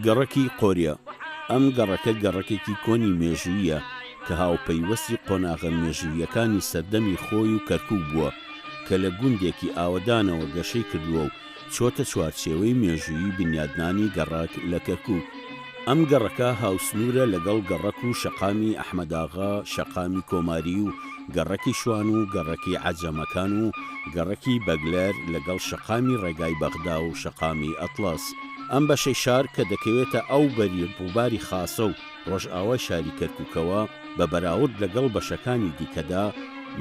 گەڕەکی قۆریە. ئەم گەڕەکە گەڕەکێکی کۆنی مێژوویە کە هاوپەیوەستی قۆناغە مێژوویەکانی سەردەمی خۆی و کەرکووک بووە کە لە گوندێکی ئاوەدانەوە گەشەی کردووە و چۆتە چوارچێوەی مێژووی بنیادنانی گەڕاک لە کەرکووک. ئەم گەڕەکە هاوسنوورە لەگەڵ گەڕەک و شەقامی ئەحمەداغا، شەقامی کۆماری و گەڕەکی شوان و گەڕەکی عەجەمەکان و گەڕەکی بەگلەر لەگەڵ شەقامی ڕێگای بەغدا و شەقامی ئەتڵاس. ئەم بەشەی شار کە دەکەوێتە ئەو بەریبووباری خاسە و ڕۆژئاوای شاری کەرکووکەوە بە بەراورد لەگەڵ بەشەکانی دیکەدا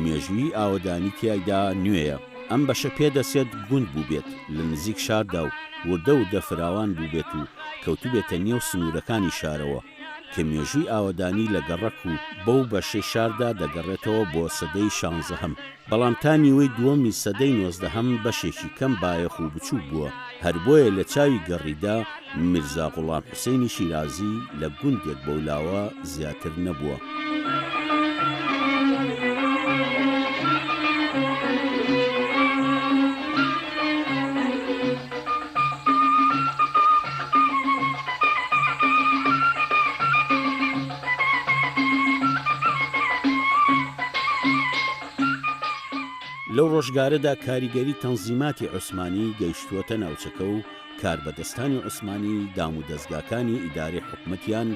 مێژووی ئاوەدانی تیایدا نوێیە. ئەم بەشە پێدەسێت گوند بوو بێت لە نزیک شاردا و وردە وردە فراوان بوو بێت و کەوتوبێتە نێو سنوورەکانی شارەوە کە مێژووی ئاوەدانی لە گەڕەک و بەو بەشەی شاردا دەگەڕێتەوە بۆ سەدەی 16هەم. بەڵام تا نیوەی دووەمی سەدەی 19هەم بەشێکی کەم بایەخ و بچوو بووە. هەر بۆیە لە چاوی گەڕیدا میرزا غوڵام حوسێنی شیرازی لە گوندێک بەولاوە زیاتر نەبووە. لەو ڕۆژگارەدا کاریگەری تەنزیماتی عوسمانی گەیشتووەتە ناوچەکە و کاربەدەستانی عوسمانی دام و دەستگاکانی ئیداری حکومەتیان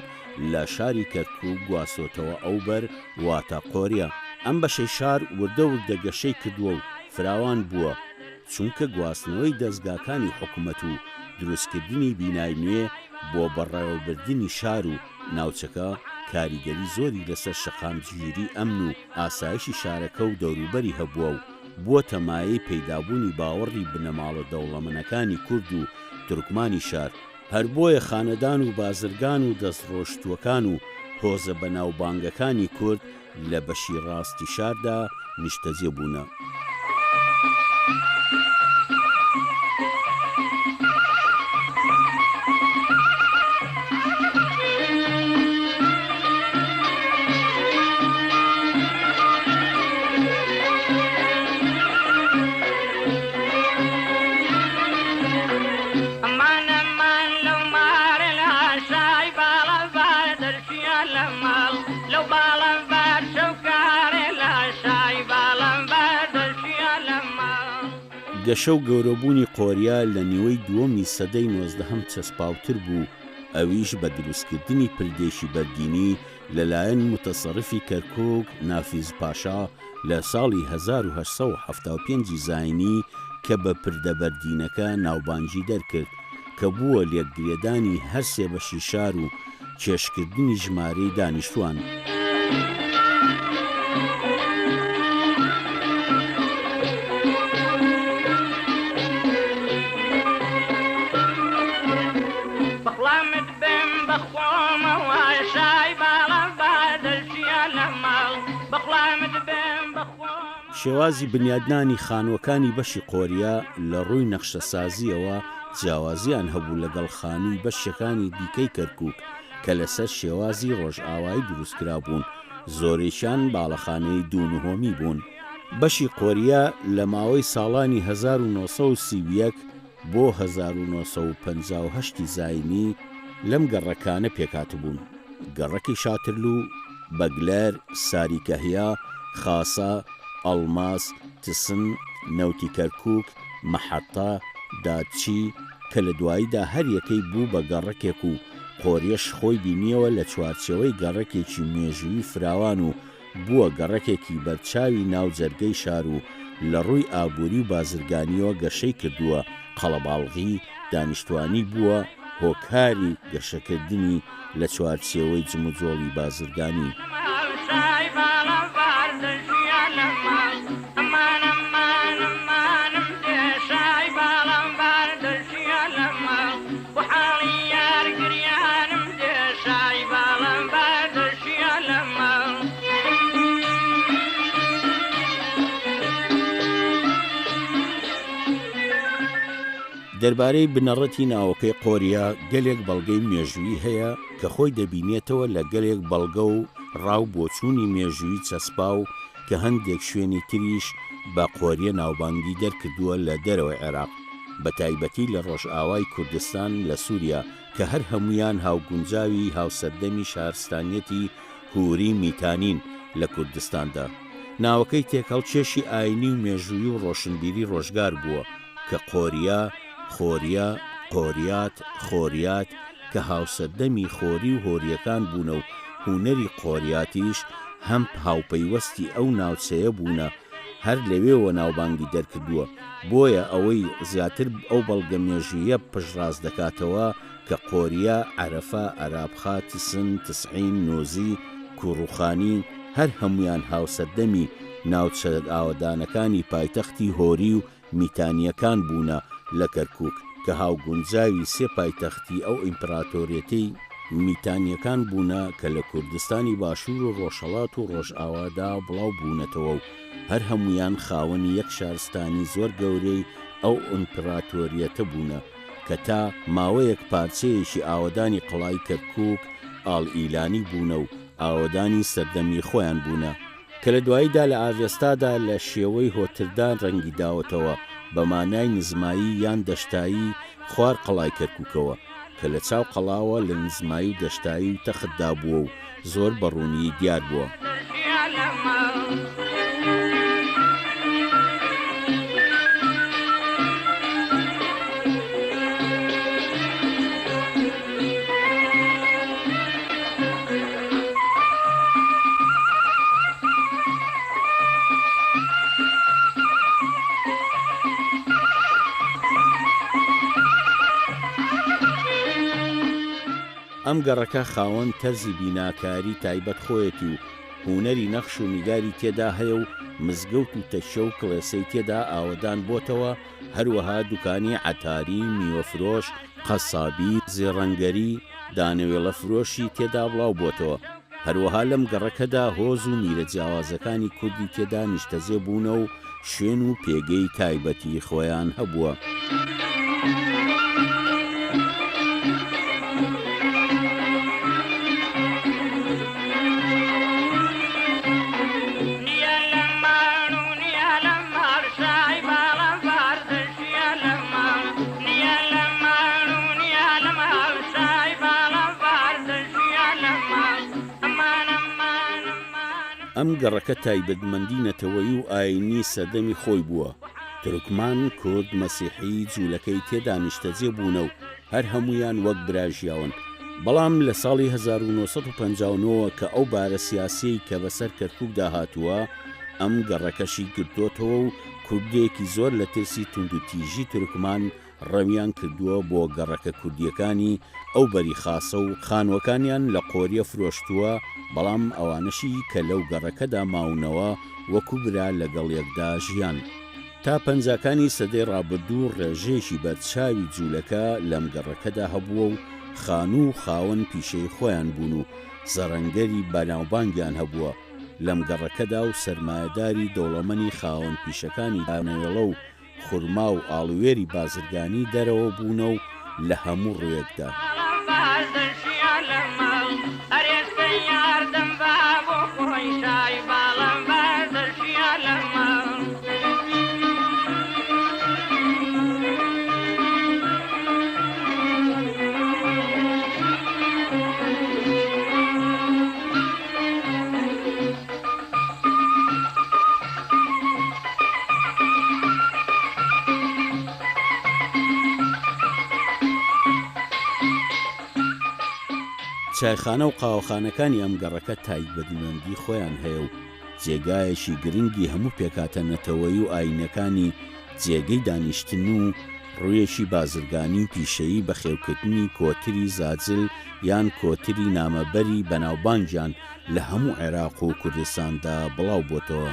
لە شاری کەرکووک گواسۆتەوە ئەوبەر واتە قۆریە. ئەم بەشەی شار وردە وردە گەشەی کردووە و فراوان بووە چونکە گواستنەوەی دەستگاکانی حکومەت و دروستکردنی بینای نوێ بۆ بەڕێوەبردننی شار و ناوچەکە کاریگەری زۆری لەسەر شەقامگیری ئەمن و ئاسایشی شارەکە و دەوروبەری هەبووە و بووە تەمایەی پەیدابوونی باوەڕی بنەماڵە دەوڵەمەنەکانی کورد و تورکمانی شار. هەر بۆیە خانەدان و بازرگان و دەستڕۆشتووەکان و هۆزە بەناوبانگەکانی کورد لە بەشی ڕاستی شاردا نیشتەجێ بوونە. گەشە و گەورەبوونی قۆریا لە نیوەی دووەمی سەدەی 19هەم چەسپاوتر بوو، ئەویش بە دروستکردنی پردێشی بەردینی لەلایەن متەسەڕفی کەرکووک نافیز پاشا لە ساڵی 1875 زاینی کە بە پردە بەردینەکە ناوبانگی دەرکرد کە بووە لێکگرێدانی هەر سێ بەشی شار و کێشکردنی ژمارەی دانیشتوان. شێوازی بنیادنانی خانووەکانی بەشی قۆریا لە ڕووی نەخشەسازیەوە جیاوازیان هەبوو لەگەڵ خانووی بەشەکانی دیکەی کەرکووک کە لەسەر شێوازی ڕۆژئاوایی دروستکرا بوون. زۆرێکیان باڵەخانەی دوونهۆمی بوون. بەشی قۆریا لە ماوەی ساڵانی 1930 بۆ 1958 زاینی لەم گەڕەکانە پێکاتبوون. گەڕەکی شاترلو، بەگلەر، ساریکەهیا، خاسە، ئەڵماس، تسن، نەوتی کەرکووک، مەحەتە، دادچی کە لە دواییدا هەر یەکەی بوو بە گەڕەکێک و قۆریەش خۆی بینیەوە لە چوارچێوەی گەڕەکێکی مێژووی فراوان و بووە گەڕەکێکی بەرچاوی ناو جەرگەی شار و لە ڕووی ئابووری و بازرگانیەوە گەشەی کردووە. قەڵەباڵغی دانیشتوانی بووە هۆکاری گەشەکردنی لە چوارچێوەی جموجۆڵی بازرگانی. وحاليا دەربارەی بنەڕەتی ناوەکەی قۆریا گەلێک بەڵگەی مێژووی هەیە کە خۆی دەبینێتەوە لە گەلێک بەڵگە و ڕاو بۆچوونی مێژووی چەسپا و کە هەندێک شوێنی تریش بە قۆریە ناوبانگی دەرکردووە لە دەرەوەی عێراق، بە تایبەتی لە ڕۆژئاوای کوردستان لە سووریا کە هەر هەمویان هاوگونجاوی هاوسەردەمی شارستانیەتی هووری میتانین لە کوردستاندا. ناوەکەی تێکەڵچێشی ئاینی و مێژووی و ڕۆشنبیری ڕۆژگار بووە کە قۆریا، خۆریا، قۆریات، خۆریات کە هاوسەردەمی خۆری و هۆریەکان بوونە و هونەری قۆریاتیش هەم هاوپەیوەستی ئەو ناوچەیە بوونە هەر لەوێەوە ناوبانگی دەرکردووە، بۆیە ئەوەی زیاتر ئەو بەڵگە مێژوویە پشتڕاست دەکاتەوە کە قۆریا، عەرەفە، ئەرابخا، تسن، تسعین، نۆزی، کوڕوخانی هەر هەمویان هاوسەردەمی ناوچە ئاوەدانەکانی پایتەختی هۆری و میتانیەکان بوونە لە کەرکووک کە هاوگونجاوی سێ پایتەختی ئەو ئیمپراتۆریەتەی میتانیەکان بوونە کە لە کوردستانی باشوور و ڕۆژهەڵات و ڕۆژئاوادا بڵاو بوونەتەوە و هەر هەمویان خاوەنی یەک شارستانی زۆر گەورەی ئەو ئیمپراتۆریەتە بوونە کە تا ماوەیەک پارچەیەکی ئاوەدانی قەڵای کەرکووک ئاڵئیلانی بوونە و ئاوەدانی سەردەمی خۆیان بوونە کە لە دواییدا لە ئاڤێستادا لە شێوەی هۆتردان ڕەنگی داوەتەوە بە مانای نزمایی یان دەشتایی خوار قەڵای کەرکووکەوە کە لە چاو قەڵاوە لە نزمایی و دەشتایی و تەختدا بووە و زۆر بەڕوونی دیار بووە. ئەم گەڕەکە خاوەن تەرزی بیناکاری تایبەت خۆیەتی و هونەری نەخش و نیگاری تێدا هەیە و مزگەوت و تەشە و کڵێسەی تێدا ئاوەدان بۆتەوە، هەروەها دوکانی عەتاری، میوەفرۆش، قەسابی، زێڕەنگەری، دانەوێڵە فرۆشی تێدا بڵاو بۆتەوە. هەروەها لەم گەڕەکەدا هۆز و میرە جیاوازەکانی کوردی تێدا نیشتەجێ بوونە و شوێن و پێگەی تایبەتی خۆیان هەبووە. ئەم گەڕەکە تایبەتمەندی و ئاینی سەردەمی خۆی بووە. تورکمان، کورد، مەسیحی جوولەکەی تێدا نیشتەجێ بوونە و هەر هەمویان وەک براژیاون. بەڵام لە ساڵی 1959 کە ئەو بارە سیاسی کە بەسەر کەرکووک داهاتووە ئەم گەڕەکەشی گرتوتەوە و کوردێکی زۆر لە ترسی توندوتیژی تورکمان ڕەویان کردووە بۆ گەڕەکە کوردیەکانی ئەو بەری خاسە و خانوەکانیان لە قۆریە فرۆشتووە، بەڵام ئەوانەشی کە لەو گەڕەکەدا ماونەوە وەکو برا لەگەڵ یەکدا ژیان. تا پەنجاکانی سەدەی ڕابردوو ڕێژێکی بەرچاوی جوولەکە لەم گەڕەکەدا هەبووە و خانوو و خاوەن پیشەی خۆیان بوون و زەڕەنگەری بەناوبانگیان هەبووە. لەم گەڕەکەدا و سەرمایەداری دەوڵەمەنی خاوەن پیشەکانی دانەوێڵە و خورما و ئاڵوێری بازرگانی دەرەوە بوونە و لە هەموو ڕوویەکدا. چایخانە و قاوەخانەکانی ئەم گەڕەکە تایبەتمەندی خۆیان هەیە و جێگایەکی گرنگی هەموو پێکاتەنەتەوەی و ئاینەکانی جێگەی دانیشتن و ڕوویەکی بازرگانی و پیشەیی بە خێوکردنی کۆتری زاجل یان کۆتری نامەبەری بەناوبانگیان لە هەموو عێراق و کوردستاندا بڵاو بۆتەوە.